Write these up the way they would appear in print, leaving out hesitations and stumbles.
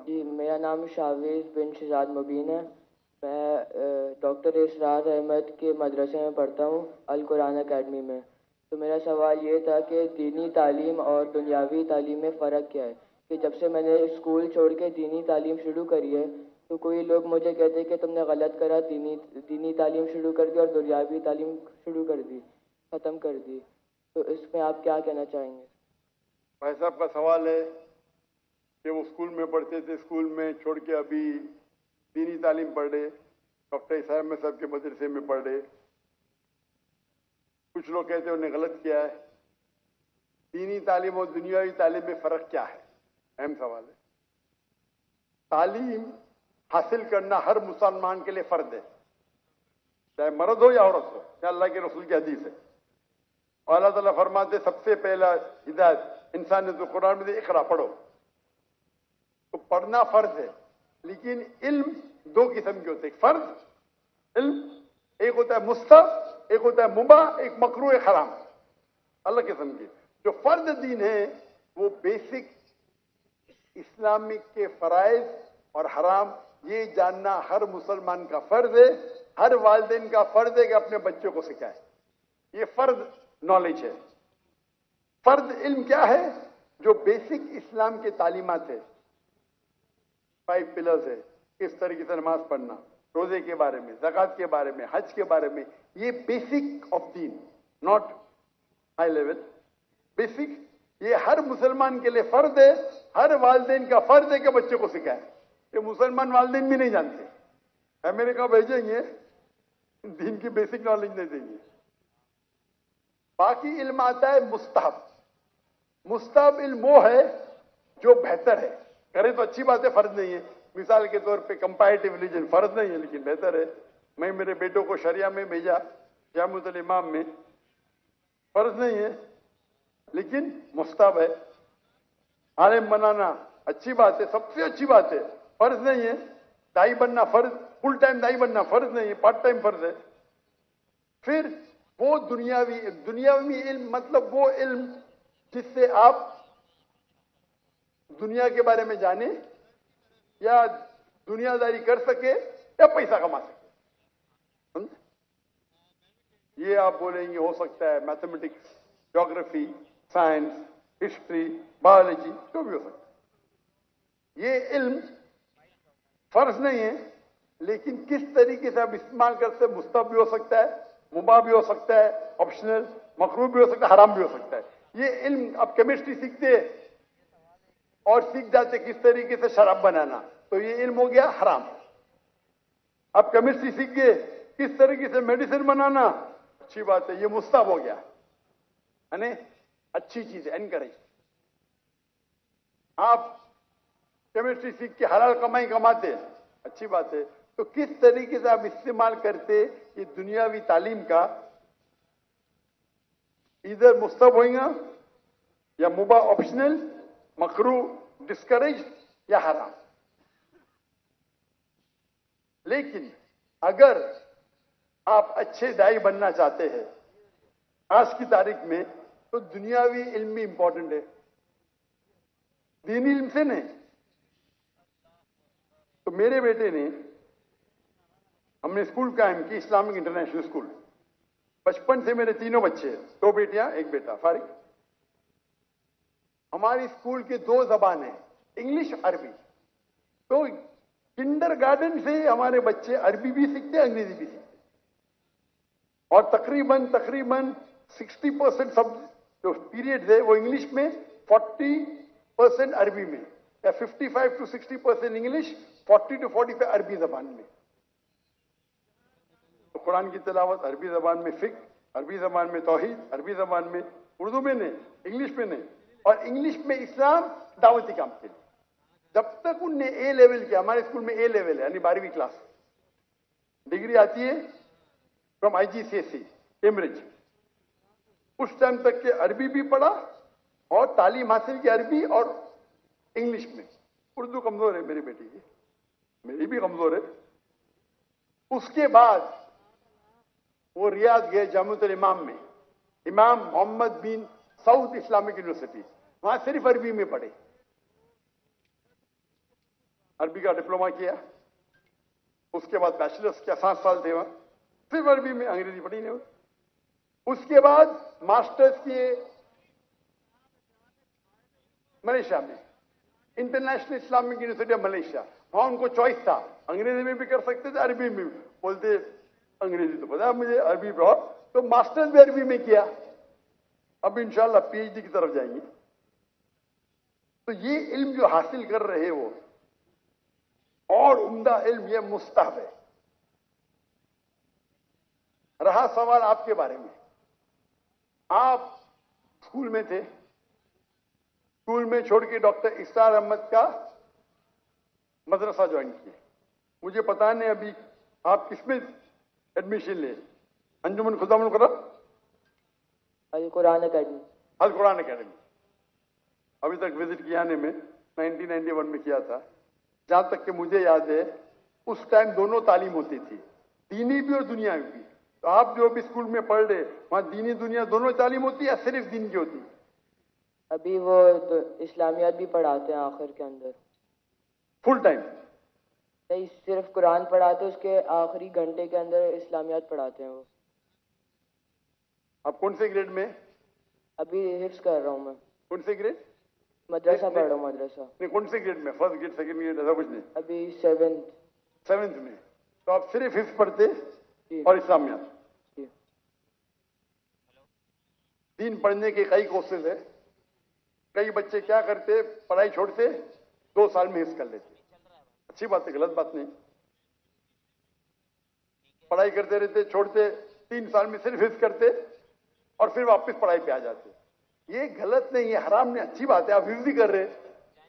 جی میرا نام شاویز بن شہزاد مبین ہے. میں ڈاکٹر اسرار احمد کے مدرسے میں پڑھتا ہوں، القرآن اکیڈمی میں. تو میرا سوال یہ تھا کہ دینی تعلیم اور دنیاوی تعلیم میں فرق کیا ہے؟ کہ جب سے میں نے اسکول چھوڑ کے دینی تعلیم شروع کری ہے تو کوئی لوگ مجھے کہتے ہیں کہ تم نے غلط کرا، دینی تعلیم شروع کر دی اور دنیاوی تعلیم شروع کر دی، ختم کر دی. تو اس میں آپ کیا کہنا چاہیں گے؟ بھائی صاحب کا سوال ہے کہ وہ اسکول میں پڑھتے تھے، اسکول میں چھوڑ کے ابھی دینی تعلیم پڑھ رہے، ڈاکٹر صاحب میں صاحب کے مدرسے میں پڑھ رہے. کچھ لوگ کہتے ہیں انہوں نے غلط کیا ہے. دینی تعلیم اور دنیاوی تعلیم میں فرق کیا ہے؟ اہم سوال ہے. تعلیم حاصل کرنا ہر مسلمان کے لیے فرض ہے، چاہے مرد ہو یا عورت ہو. یا اللہ کے رسول کی حدیث ہے. اور اللہ تعالیٰ فرماتے سب سے پہلا ہدایت انسان نے تو قرآن میں دے، اقرا پڑھو. تو پڑھنا فرض ہے، لیکن علم دو قسم کے ہوتے ہیں. فرض علم ایک ہوتا ہے مستحب، ایک ہوتا ہے مباح، ایک مکروہ، ایک حرام. اللہ قسم کے جو فرض دین ہے وہ بیسک اسلامک کے فرائض اور حرام یہ جاننا ہر مسلمان کا فرض ہے. ہر والدین کا فرض ہے کہ اپنے بچوں کو سکھائے. یہ فرض نالج ہے. فرض علم کیا ہے؟ جو بیسک اسلام کے تعلیمات ہے، 5 پلرز ہے. کس طریقے سے نماز پڑھنا، روزے کے بارے میں، زکوٰۃ کے بارے میں، حج کے بارے میں. یہ بیسک آف دین، ناٹ ہائی لیول. بیسک یہ ہر مسلمان کے لیے فرض ہے. ہر والدین کا فرض ہے کہ بچے کو سکھائے. یہ مسلمان والدین بھی نہیں جانتے. امریکہ بھیجیں گے، دین کی بیسک نالج نہیں دیں گے. باقی علم آتا ہے مستحب. مستحب علم وہ ہے جو بہتر ہے. کرے تو اچھی بات ہے، فرض نہیں ہے. مثال کے طور پہ کمپیریٹیو ریلیجن فرض نہیں ہے لیکن بہتر ہے. میں میرے بیٹوں کو شریعہ میں بھیجا، جامع الامام میں، فرض نہیں ہے لیکن مستحب ہے. عالم بنانا اچھی بات ہے، سب سے اچھی بات ہے، فرض نہیں ہے. دائی بننا فرض، فل ٹائم دائی بننا فرض نہیں ہے، پارٹ ٹائم فرض ہے. پھر وہ دنیاوی علم مطلب وہ علم جس سے آپ دنیا کے بارے میں جانیں یا دنیا داری کر سکے یا پیسہ کما سکے. یہ آپ بولیں گے ہو سکتا ہے mathematics, geography, science, history, biology, جو بھی ہو سکتا ہے. یہ علم فرض نہیں ہے لیکن کس طریقے سے آپ استعمال کرتے مستحب بھی ہو سکتا ہے، مباح بھی ہو سکتا ہے، آپشنل مکروہ بھی ہو سکتا ہے، حرام بھی ہو سکتا ہے. یہ علم آپ کیمسٹری سیکھتے اور سیکھ جاتے کس طریقے سے شراب بنانا، تو یہ علم ہو گیا حرام. آپ کیمسٹری سیکھ گئے کس طریقے سے میڈیسن بنانا، اچھی بات ہے، یہ مستحب ہو گیا، یعنی اچھی چیز ہے، انکریج. آپ کیمسٹری سیکھ کے حلال کمائی کماتے، اچھی بات ہے. تو کس طریقے سے آپ استعمال کرتے یہ دنیاوی تعلیم کا، ادھر مستحب ہوئیں گا یا مباح آپشنل، مکروہ ڈسکریج یا حرام. لیکن اگر آپ اچھے دائی بننا چاہتے ہیں آج کی تاریخ میں تو دنیاوی علم بھی امپورٹنٹ ہے، دینی علم سے نہیں. تو میرے بیٹے نے، ہم نے اسکول قائم کی اسلامک انٹرنیشنل اسکول. بچپن سے میرے تینوں بچے ہیں، 2 بیٹیاں 1 بیٹا فارغ. ہماری اسکول کے 2 زبانیں انگلش عربی. تو کنڈر گارڈن سے ہمارے بچے عربی بھی سیکھتے، انگریزی بھی سیکھتے. اور تقریباً 60% سب جو پیریڈ ہے وہ انگلش میں، 40% عربی میں، یا 55 to 60% انگلش، 40 to 45 عربی زبان میں. تو قرآن کی تلاوت عربی زبان میں، فقہ عربی زبان میں، توحید عربی زبان میں، اردو میں نہیں، انگلش میں نہیں. اور انگلش میں اسلام دعوتی کام کے لیے. جب تک ان نے اے لیول کیا، ہمارے اسکول میں اے لیول ہے یعنی 12ویں کلاس، ڈگری آتی ہے فرام IGCSE کیمبرج. اس ٹائم تک کہ عربی بھی پڑھا اور تعلیم حاصل کی عربی اور انگلش میں. اردو کمزور ہے میری بیٹی کی، میری بھی کمزور ہے. اس کے بعد وہ ریاض گئے جامع الامام میں، امام محمد بن سعود اسلامک یونیورسٹی، وہاں صرف عربی میں پڑھے. عربی کا ڈپلوما کیا, اس کے بعد بیچلرس کیا, 7 سال تھے وہاں, صرف عربی میں, انگریزی پڑھی نہیں. اس کے بعد ماسٹرز کیے ملیشیا میں, international Islamic university of Malaysia. وہاں ان کو چوائس تھا, انگریزی میں بھی کر سکتے تھے, عربی میں بھی. بولتے انگریزی تو پتا مجھے, عربی بہت, تو ماسٹرز بھی عربی میں کیا. اب انشاءاللہ پی ایچ ڈی کی طرف جائیں گے. تو یہ علم جو حاصل کر رہے وہ اور عمدہ علم, یہ مستحب ہے. رہا سوال آپ کے بارے میں, آپ اسکول میں تھے, اسکول میں چھوڑ کے ڈاکٹر اسرار احمد کا مدرسہ جوائن کیے. مجھے پتا نہیں ابھی آپ کس میں ایڈمیشن لے, انجمن خدا القرآن, القرآن اکیڈمی, القرآن اکیڈمی. ابھی تک وزٹ کیا نے میں 1991 میں کیا تھا. جہاں تک کہ مجھے یاد ہے اس ٹائم دونوں تعلیم ہوتی تھی, دینی بھی اور دنیاوی بھی. تو آپ جو بھی اسکول میں پڑھ رہے وہاں دینی دنیا دونوں تعلیم ہوتی ہے یا صرف دین کی ہوتی ہے؟ ابھی وہ اسلامیات بھی پڑھاتے ہیں آخر کے اندر. فل ٹائم نہیں, صرف قرآن پڑھاتے, اس کے آخری گھنٹے کے اندر اسلامیات پڑھاتے ہیں وہ. آپ کون سے گریڈ میں؟ ابھی حفظ کر رہا ہوں میں. کون سے گریڈ؟ مدرسہ پڑھ رہا ہوں, مدرسہ. نہیں, کون سے گریڈ میں؟ فرسٹ گریڈ, سیکنڈ گریڈ, ایسا کچھ نہیں؟ ابھی 7th میں. تو آپ صرف حفظ پڑھتے جی. اور اسلامیات. جی. دین پڑھنے کے کئی کورسز ہیں. کئی بچے کیا کرتے, پڑھائی چھوڑتے 2 سال میں حفظ کر لیتے. اچھی بات ہے, غلط بات نہیں. پڑھائی کرتے رہتے, چھوڑتے, 3 سال میں صرف حفظ کرتے اور پھر واپس پڑھائی پہ آ جاتے. یہ غلط نہیں, یہ حرام نہیں, اچھی بات ہے, آپ حفظ بھی کر رہے.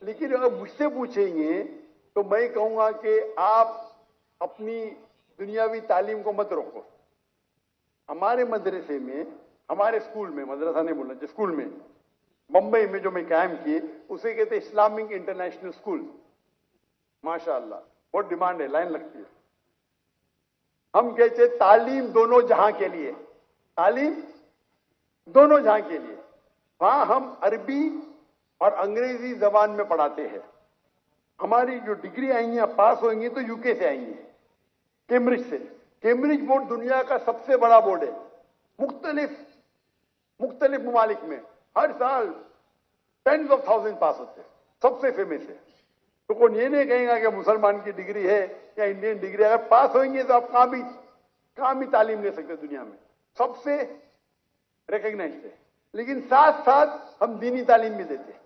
لیکن اگر مجھ سے پوچھیں گے تو میں کہوں گا کہ آپ اپنی دنیاوی تعلیم کو مت روکو. ہمارے مدرسے میں, ہمارے اسکول میں, مدرسہ نہیں بولنا, جو اسکول میں بمبئی میں جو میں قائم کیے اسے کہتے اسلامک انٹرنیشنل اسکول. ماشاءاللہ بہت ڈیمانڈ ہے, لائن لگتی ہے. ہم کہتے تعلیم دونوں جہاں کے لیے, تعلیم دونوں جہاں کے لیے. وہاں ہم عربی اور انگریزی زبان میں پڑھاتے ہیں. ہماری جو ڈگری آئیں گی, پاس ہوئیں گی تو یو کے سے آئیں گی, کیمبرج سے. کیمبرج بورڈ دنیا کا سب سے بڑا بورڈ ہے. مختلف ممالک میں ہر سال 10,000 پاس ہوتے ہیں, سب سے فیمس ہے. تو کوئی یہ نہیں کہیں گا کہ مسلمان کی ڈگری ہے یا انڈین ڈگری. اگر پاس ہوئیں گے تو آپ کہاں بھی تعلیم لے سکتے دنیا میں, سب سے ریکگنائزڈ ہے. لیکن ساتھ ساتھ ہم دینی تعلیم بھی دیتے ہیں.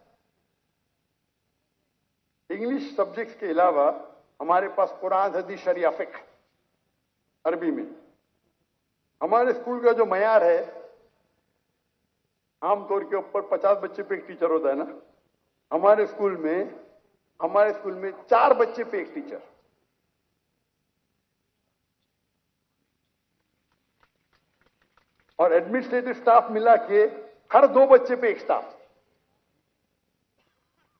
انگلش سبجیکٹس کے علاوہ ہمارے پاس قرآن, حدیث, شریعہ, فقہ عربی میں. ہمارے اسکول کا جو معیار ہے, عام طور کے اوپر 50 بچے پہ ایک ٹیچر ہوتا ہے نا. ہمارے اسکول میں 4 بچے پہ ایک ٹیچر. اور ایڈمنسٹریٹو اسٹاف ملا کے ہر 2 بچے پہ ایک اسٹاف.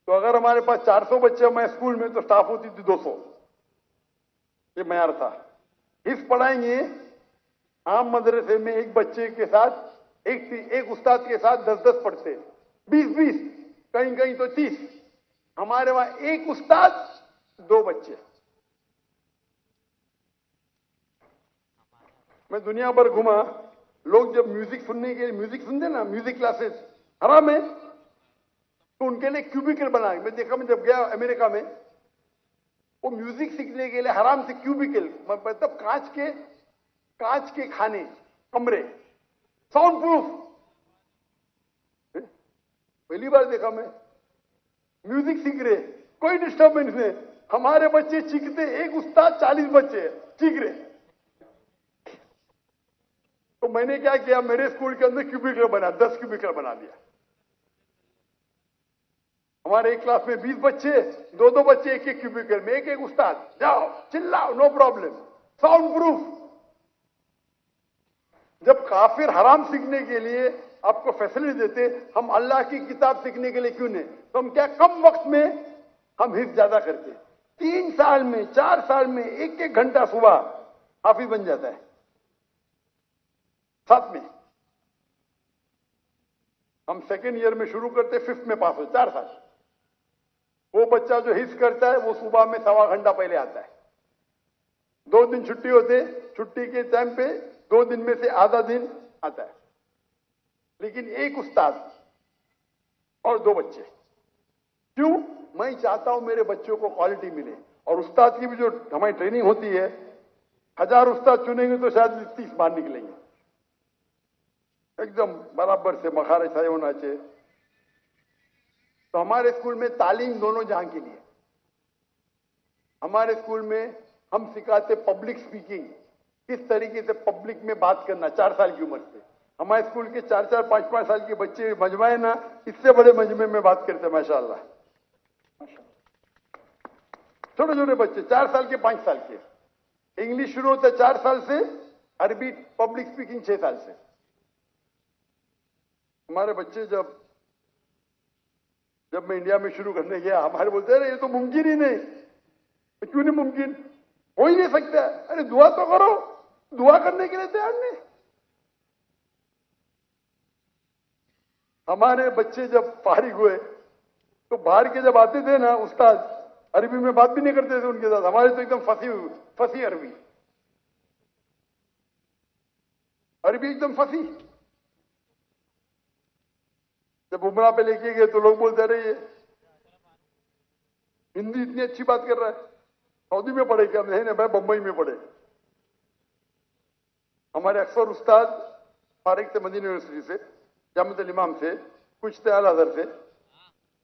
تو اگر ہمارے پاس 400 بچے ہمارے اسکول میں تو اسٹاف ہوتی تھی 200. یہ معیار تھا. حفظ پڑھائیں گے عام مدرسے میں ایک بچے کے ساتھ ایک استاد کے ساتھ 10 پڑھتے, 20 کہیں تو 30. ہمارے وہاں ایک استاد 2 بچے. میں دنیا بھر گھما, لوگ جب میوزک سننے کے لیے, میوزک سنتے نا, میوزک کلاسز حرام ہے, تو ان کے لیے کیوبیکل بنا. میں دیکھا, میں جب گیا امریکہ میں, وہ میوزک سیکھنے کے لیے حرام سے کیوبیکل, مطلب کانچ کے کھانے, کمرے, ساؤنڈ پروف. پہلی بار دیکھا میں. میوزک سیکھ رہے, کوئی ڈسٹربنس نہیں. ہمارے بچے چیختے, ایک استاد 40 بچے چیخ رہے. تو میں نے کیا کیا, میرے اسکول کے اندر کیوبیکل بنا, 10 کیوبیکل بنا دیا. ہمارے ایک کلاس میں 20 بچے, 2 بچے ایک کیوبیکل میں, ایک استاد. جاؤ چلاؤ, نو پرابلم, ساؤنڈ پروف. جب کافر حرام سیکھنے کے لیے آپ کو فیسلٹی دیتے, ہم اللہ کی کتاب سیکھنے کے لیے کیوں نہیں؟ تو ہم کیا کم وقت میں ہم حفظ زیادہ کرتے. 3 سال میں, 4 سال میں 1 گھنٹہ صبح حافظ بن جاتا ہے. 7 میں ہم سیکنڈ ایئر میں شروع کرتے, 5th میں پاس ہو, 4 سال. وہ بچہ جو حص کرتا ہے وہ صبح میں 1.25 گھنٹہ پہلے آتا ہے. 2 دن چھٹی ہوتے, چھٹی کے ٹائم پہ 2 دن میں سے آدھا دن آتا ہے. لیکن ایک استاد اور 2 بچے. کیوں؟ میں چاہتا ہوں میرے بچوں کو کوالٹی ملے. اور استاد کی بھی جو ہماری ٹریننگ ہوتی ہے, 1000 استاد چنیں گے تو شاید 30 باہر نکلیں گے. ایک دم برابر سے مخارج صحیح ہونا چاہیے. تو ہمارے اسکول میں تعلیم دونوں جہاں کے لیے. ہمارے اسکول میں ہم سکھاتے پبلک سپیکنگ, کس طریقے سے پبلک میں بات کرنا 4 سال کی عمر سے. ہمارے اسکول کے 4 5 سال کے بچے مجمع ہے نا, اس سے بڑے مجمع میں بات کرتے ہیں ماشاءاللہ. چھوٹے چھوٹے بچے 4 سال کے 5 سال کے. انگلش شروع ہوتا ہے 4 سال سے, عربی پبلک سپیکنگ 6 سال سے. ہمارے بچے جب میں انڈیا میں شروع کرنے گیا, ہمارے بولتے ہیں یہ تو ممکن ہی نہیں. کیوں نہیں ممکن؟ ہو ہی نہیں سکتا. ارے دعا تو کرو, دعا کرنے کے لیے تیار نہیں. ہمارے بچے جب فارغ ہوئے تو باہر کے جب آتے تھے نا استاد, عربی میں بات بھی نہیں کرتے تھے ان کے ساتھ. ہمارے تو ایک دم فصیح عربی, عربی ایک دم فصیح. جب عمرہ پہ لے کے گئے تو لوگ بولتے رہے ہندی اتنی اچھی بات کر رہا ہے, سعودی میں پڑھے کیا؟ نہیں بھائی بمبئی میں پڑھے. ہمارے اکثر استاد فارغ تھے مدینہ یونیورسٹی سے, جامعۃ الامام سے, کچھ اعلی حضرت سے,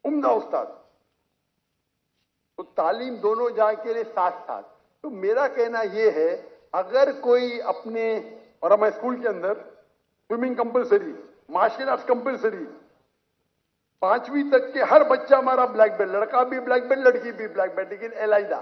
عمدہ استاد. تو تعلیم دونوں جہاں کے لیے ساتھ ساتھ. تو میرا کہنا یہ ہے, اگر کوئی اپنے, اور ہمارے اسکول کے اندر swimming compulsory, martial arts compulsory, 5ویں تک کے ہر بچہ ہمارا بلیک بیلٹ, لڑکا بھی بلیک بیلٹ, لڑکی بھی بلیک بیلٹ, لیکن علیحدہ.